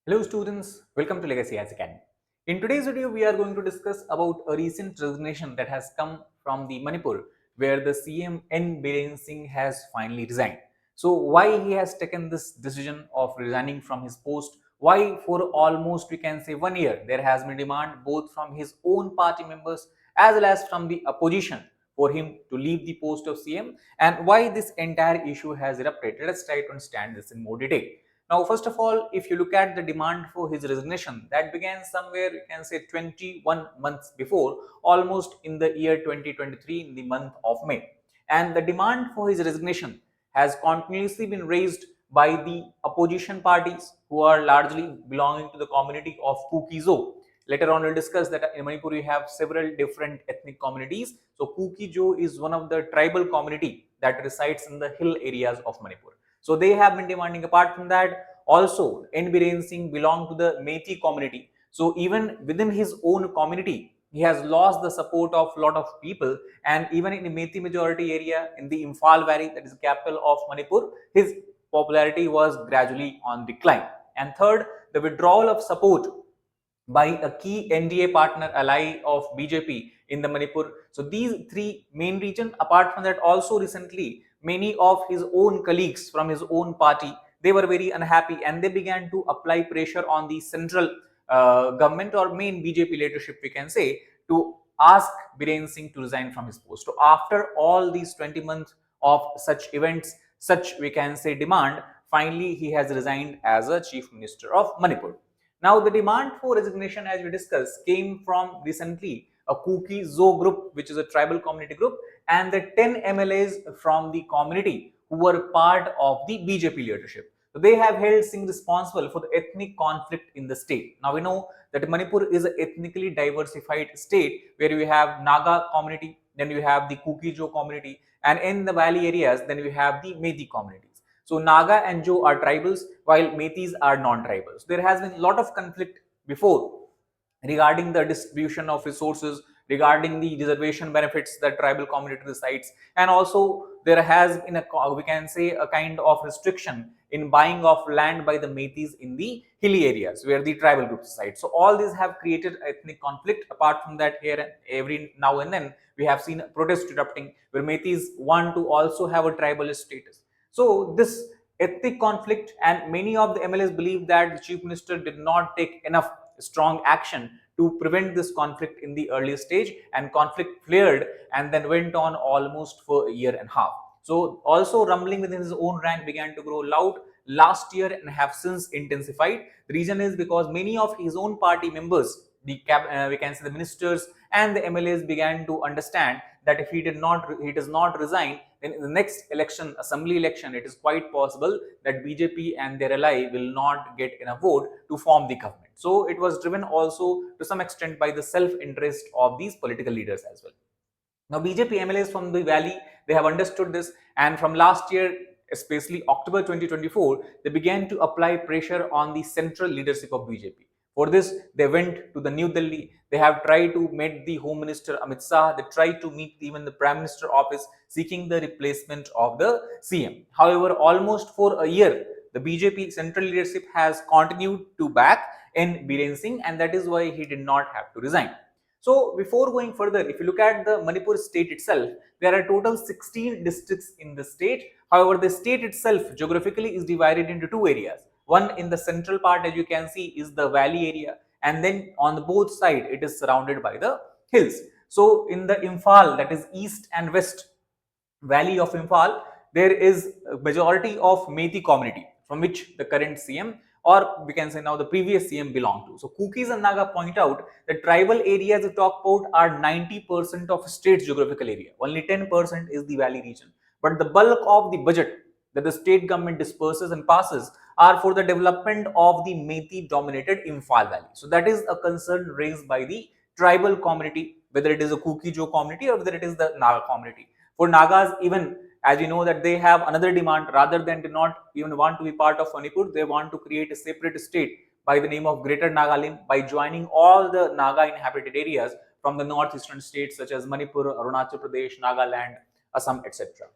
Hello students, welcome to Legacy As Academy. In today's video, we are going to discuss about a recent resignation that has come from the Manipur, where the CM N Biren Singh has finally resigned. So why he has taken this decision of resigning from his post? Why for almost we can say 1 year there has been demand both from his own party members as well as from the opposition for him to leave the post of CM, and why this entire issue has erupted. Let's try to understand this in more detail. Now, first of all, if you look at the demand for his resignation, that began somewhere, you can say 21 months before, almost in the year 2023, in the month of May. And the demand for his resignation has continuously been raised by the opposition parties who are largely belonging to the community of Kuki-Zo. Later on, we'll discuss that in Manipur, we have several different ethnic communities. So, Kuki-Zo is one of the tribal community that resides in the hill areas of Manipur. So they have been demanding. Apart from that, also N Biren Singh belonged to the Meitei community. So even within his own community, he has lost the support of a lot of people. And even in the Meitei-majority area in the Imphal Valley, that is the capital of Manipur, his popularity was gradually on decline. And third, the withdrawal of support by a key NDA partner ally of BJP in the Manipur. So these three main regions. Apart from that, also recently many of his own colleagues from his own party, they were very unhappy and they began to apply pressure on the central government or main BJP leadership, we can say, to ask Biren Singh to resign from his post. So after all these 20 months of such events, such we can say demand, finally he has resigned as a chief minister of Manipur. Now, the demand for resignation, as we discussed, came from recently a Kuki-Zo group, which is a tribal community group, and the 10 MLAs from the community who were part of the BJP leadership. So they have held Singh responsible for the ethnic conflict in the state. Now we know that Manipur is an ethnically diversified state where you have Naga community, then you have the Kuki-Zo community, and in the valley areas, then you have the Meitei community. So Naga and Jo are tribals, while Meiteis are non-tribals. There has been a lot of conflict before regarding the distribution of resources, regarding the reservation benefits that tribal community recites, and also there has been a, we can say, a kind of restriction in buying of land by the Meiteis in the hilly areas where the tribal groups reside. So all these have created ethnic conflict. Apart from that, here every now and then we have seen protests erupting where Meiteis want to also have a tribalist status. So this ethnic conflict, and many of the MLAs believe that the chief minister did not take enough strong action to prevent this conflict in the early stage, and conflict flared and then went on almost for a year and a half. So also rumbling within his own rank began to grow loud last year and have since intensified. The reason is because many of his own party members, the we can say the ministers and the MLAs, began to understand that if he does not resign, then in the next election, assembly election, it is quite possible that BJP and their ally will not get enough vote to form the government. So it was driven also to some extent by the self-interest of these political leaders as well. Now BJP MLAs from the valley, they have understood this, and from last year, especially October 2024, they began to apply pressure on the central leadership of BJP. For this, they went to the New Delhi. They have tried to meet the Home Minister Amit Shah. They tried to meet even the Prime Minister office seeking the replacement of the CM. However, almost for a year, the BJP central leadership has continued to back N Biren Singh, and that is why he did not have to resign. So before going further, if you look at the Manipur state itself, there are total 16 districts in the state. However, the state itself geographically is divided into two areas. One in the central part, as you can see, is the valley area, and then on the both side it is surrounded by the hills. So in the Imphal, that is east and west valley of Imphal, there is a majority of Meitei community from which the current CM, or we can say now the previous CM, belong to. So Kukis and Naga point out that tribal areas we talk about are 90% of state's geographical area. Only 10% is the valley region. But the bulk of the budget that the state government disperses and passes are for the development of the Meitei dominated Imphal Valley. So that is a concern raised by the tribal community, whether it is a Kuki-Zo community or whether it is the Naga community. For Nagas, even as you know that they have another demand, rather than to not even want to be part of Manipur, they want to create a separate state by the name of Greater Nagaland by joining all the Naga inhabited areas from the northeastern states such as Manipur, Arunachal Pradesh, Nagaland, Assam, etc.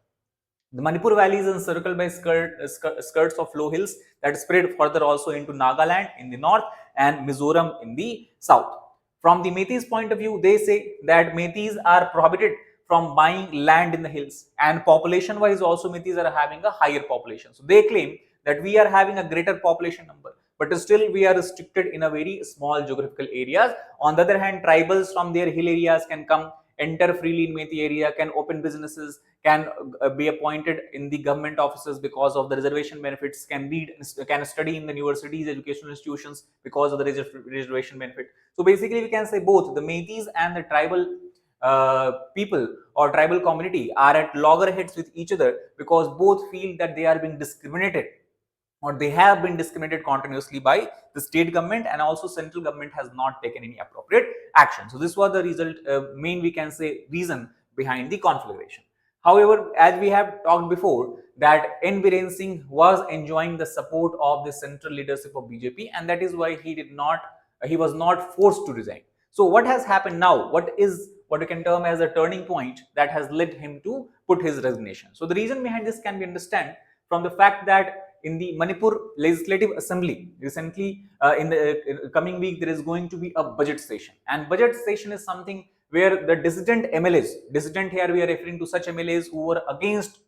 The Manipur Valley is encircled by skirts of low hills that spread further also into Nagaland in the north and Mizoram in the south. From the Meiteis point of view, they say that Meiteis are prohibited from buying land in the hills, and population wise also Meiteis are having a higher population. So they claim that we are having a greater population number, but still we are restricted in a very small geographical areas. On the other hand, tribals from their hill areas can come, enter freely in Meitei area, can open businesses, can be appointed in the government offices because of the reservation benefits, can read, can study in the universities, educational institutions because of the reservation benefit. So basically we can say both the Meiteis and the tribal people or tribal community are at loggerheads with each other, because both feel that they are being discriminated, or they have been discriminated continuously by the state government, and also central government has not taken any appropriate action. So this was the result, main we can say reason behind the conflagration. However, as we have talked before, that N Biren Singh was enjoying the support of the central leadership of BJP, and that is why he was not forced to resign. So what has happened now? What is what we can term as a turning point that has led him to put his resignation? So the reason behind this can be understood from the fact that in the Manipur Legislative Assembly recently, in the coming week, there is going to be a budget session, and budget session is something where the dissident MLAs, dissident here we are referring to such MLAs who were against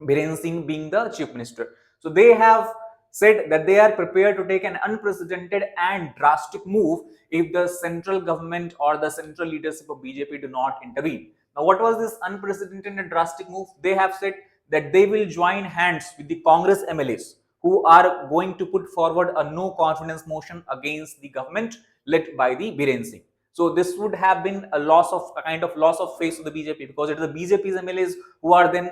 Biren Singh being the chief minister. So they have said that they are prepared to take an unprecedented and drastic move if the central government or the central leadership of BJP do not intervene. Now, what was this unprecedented and drastic move? They have said that they will join hands with the Congress MLAs who are going to put forward a no confidence motion against the government led by the Biren Singh. So this would have been a kind of loss of face to the BJP, because it is the BJP's MLAs who are then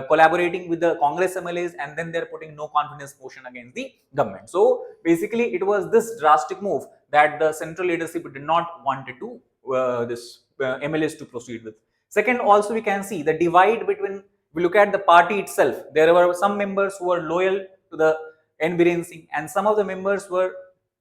collaborating with the Congress MLAs, and then they're putting no confidence motion against the government. So basically, it was this drastic move that the central leadership did not wanted to MLAs to proceed with. Second, also we can see the divide between. We look at the party itself. There were some members who were loyal to the N Biren Singh, and some of the members were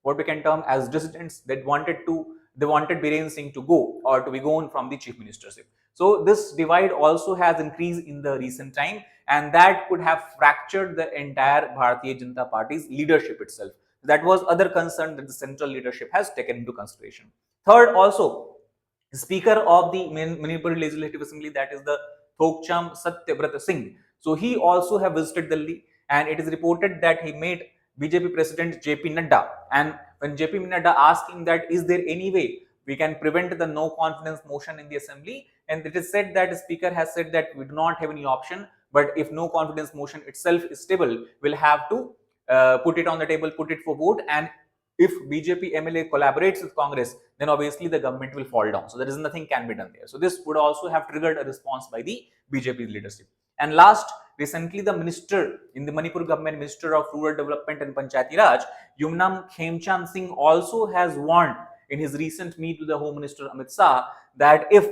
what we can term as dissidents that they wanted Biren Singh to go or to be gone from the chief ministership. So this divide also has increased in the recent time, and that could have fractured the entire Bharatiya Janata Party's leadership itself. That was other concern that the central leadership has taken into consideration. Third, also, the Speaker of the Manipur Legislative Assembly, that is the Thokcham Satyabrata Singh. So he also have visited Delhi, and it is reported that he met BJP President JP Nadda. And when JP Nadda asked him that is there any way we can prevent the no confidence motion in the assembly, and it is said that the speaker has said that we do not have any option, but if no confidence motion itself is stable, we'll have to put it on the table, put it for vote, and if BJP MLA collaborates with Congress, then obviously the government will fall down. So there is nothing can be done there. So this would also have triggered a response by the BJP leadership. And last, recently the minister in the Manipur government, Minister of Rural Development and Panchayati Raj, Yumnam Khemchand Singh, also has warned in his recent meet with the Home Minister Amit Shah that if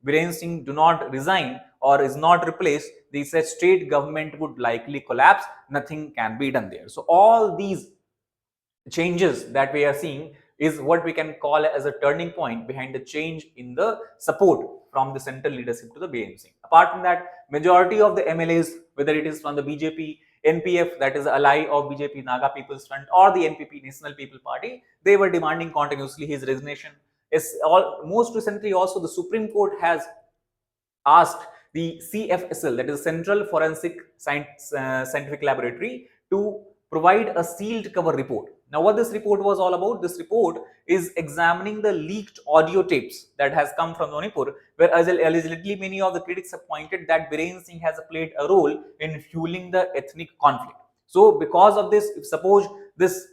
Biren Singh do not resign or is not replaced, they said state government would likely collapse. Nothing can be done there. So all these changes that we are seeing is what we can call as a turning point behind the change in the support from the central leadership to the BMC. Apart from that, majority of the MLAs, whether it is from the BJP, NPF, that is ally of BJP Naga People's Front, or the NPP, National People Party, they were demanding continuously his resignation. Most recently also the Supreme Court has asked the CFSL, that is Central Forensic Scientific Laboratory, to provide a sealed cover report. Now, what this report was all about? This report is examining the leaked audio tapes that has come from Manipur, where allegedly many of the critics have pointed that Biren Singh has played a role in fueling the ethnic conflict. So, because of this, if suppose this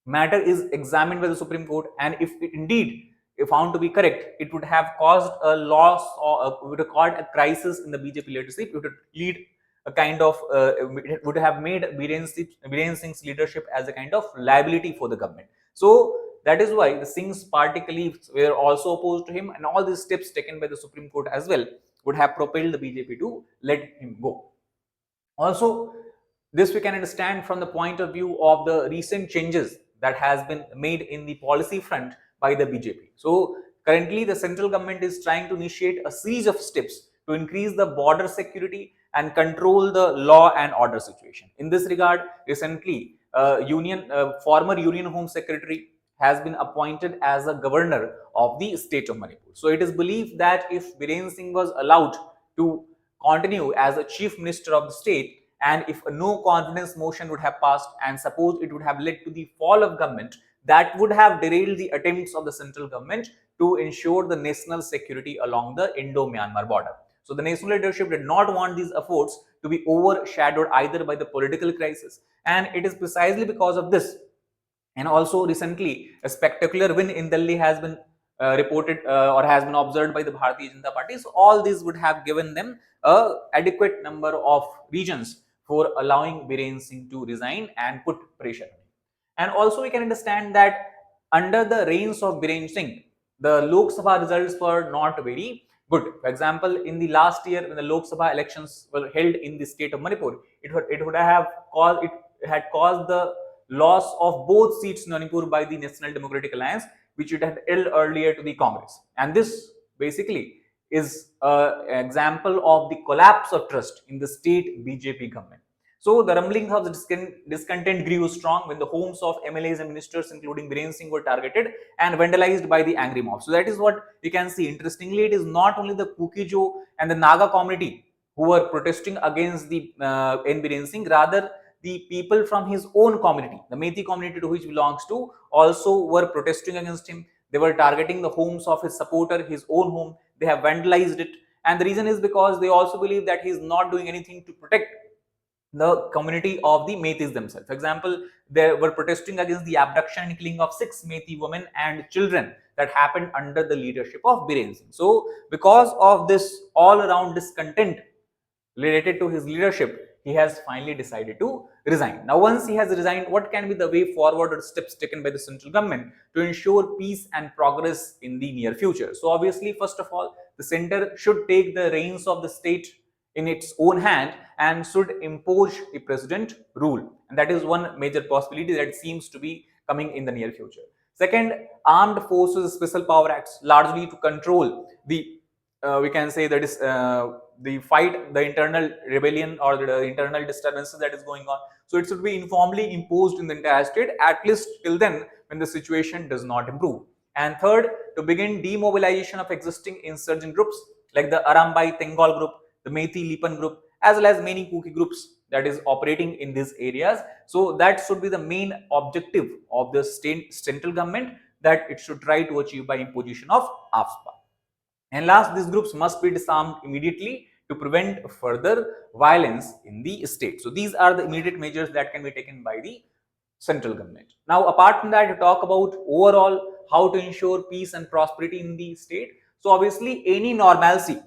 matter is examined by the Supreme Court, and if it indeed if found to be correct, it would have caused a loss or would have caused a crisis in the BJP leadership. It would lead a kind of it would have made Biren Singh's leadership as a kind of liability for the government. So that is why the Singh's party colleagues were also opposed to him, and all these steps taken by the Supreme Court as well would have propelled the BJP to let him go. Also, this we can understand from the point of view of the recent changes that has been made in the policy front by the BJP. So currently the central government is trying to initiate a series of steps to increase the border security and control the law and order situation. In this regard, recently, former Union Home Secretary has been appointed as a governor of the state of Manipur. So it is believed that if Biren Singh was allowed to continue as a chief minister of the state, and if a no confidence motion would have passed, and suppose it would have led to the fall of government, that would have derailed the attempts of the central government to ensure the national security along the Indo-Myanmar border. So the national leadership did not want these efforts to be overshadowed either by the political crisis, and it is precisely because of this. And also recently, a spectacular win in Delhi has been reported or has been observed by the Bharatiya Janata Party. So all these would have given them a adequate number of reasons for allowing Biren Singh to resign and put pressure. And also we can understand that under the reigns of Biren Singh, the Lok Sabha results were not very good. For example, in the last year when the Lok Sabha elections were held in the state of Manipur, it had caused the loss of both seats in Manipur by the National Democratic Alliance, which it had held earlier to the Congress. And this basically is an example of the collapse of trust in the state BJP government. So the rumblings of the discontent grew strong when the homes of MLAs and ministers, including Biren Singh, were targeted and vandalized by the angry mob. So that is what we can see. Interestingly, it is not only the Kuki-Zo and the Naga community who were protesting against the N Biren Singh, rather the people from his own community, the Meitei community to which he belongs to, also were protesting against him. They were targeting the homes of his supporter, his own home. They have vandalized it. And the reason is because they also believe that he is not doing anything to protect the community of the Meiteis themselves. For example, they were protesting against the abduction and killing of 6 Meitei women and children that happened under the leadership of Biren Singh. So, because of this all-around discontent related to his leadership, he has finally decided to resign. Now, once he has resigned, what can be the way forward or steps taken by the central government to ensure peace and progress in the near future? So, obviously, first of all, the center should take the reins of the state in its own hand and should impose the president rule. And that is one major possibility that seems to be coming in the near future. Second, armed forces special power acts, largely to control the we can say that is the fight, the internal rebellion or the internal disturbances that is going on. So it should be informally imposed in the entire state, at least till then when the situation does not improve. And third, to begin demobilization of existing insurgent groups like the Arambai Tengal group, the Meitei Lipan group, as well as many Kuki groups that is operating in these areas. So that should be the main objective of the state central government that it should try to achieve by imposition of AFSPA. And last, these groups must be disarmed immediately to prevent further violence in the state. So these are the immediate measures that can be taken by the central government. Now, apart from that, to talk about overall how to ensure peace and prosperity in the state. So obviously, any normalcy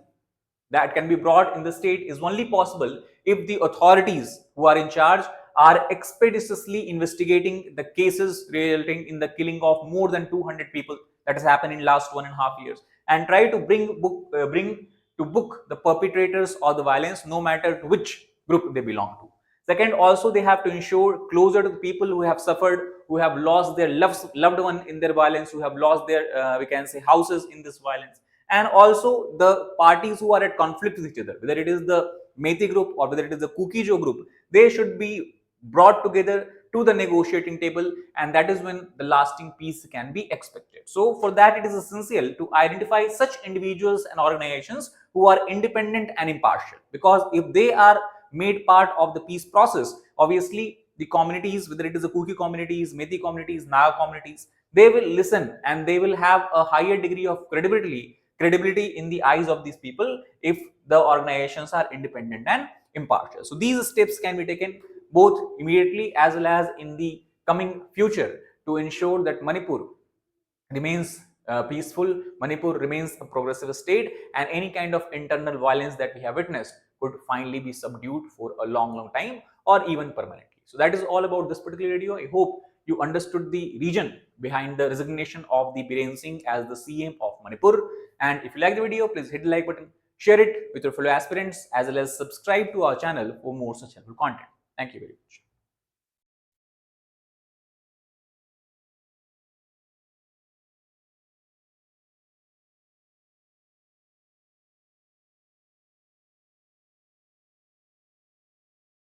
that can be brought in the state is only possible if the authorities who are in charge are expeditiously investigating the cases resulting in the killing of more than 200 people that has happened in last 1.5 years, and try to bring to book the perpetrators of the violence, no matter to which group they belong to. Second, also they have to ensure closer to the people who have suffered, who have lost their loved one in their violence, who have lost their we can say houses in this violence. And also the parties who are at conflict with each other, whether it is the Meitei group or whether it is the Kuki-Zo group, they should be brought together to the negotiating table, and that is when the lasting peace can be expected. So for that, it is essential to identify such individuals and organizations who are independent and impartial, because if they are made part of the peace process, obviously the communities, whether it is the Kuki communities, Meitei communities, Naga communities, they will listen and they will have a higher degree of credibility in the eyes of these people if the organizations are independent and impartial. So these steps can be taken both immediately as well as in the coming future to ensure that Manipur remains peaceful, Manipur remains a progressive state, and any kind of internal violence that we have witnessed could finally be subdued for a long time or even permanently. So that is all about this particular video. I hope you understood the reason behind the resignation of the Biren Singh as the CM of Manipur. And if you like the video, please hit the like button, share it with your fellow aspirants, as well as subscribe to our channel for more such helpful content. Thank you very much.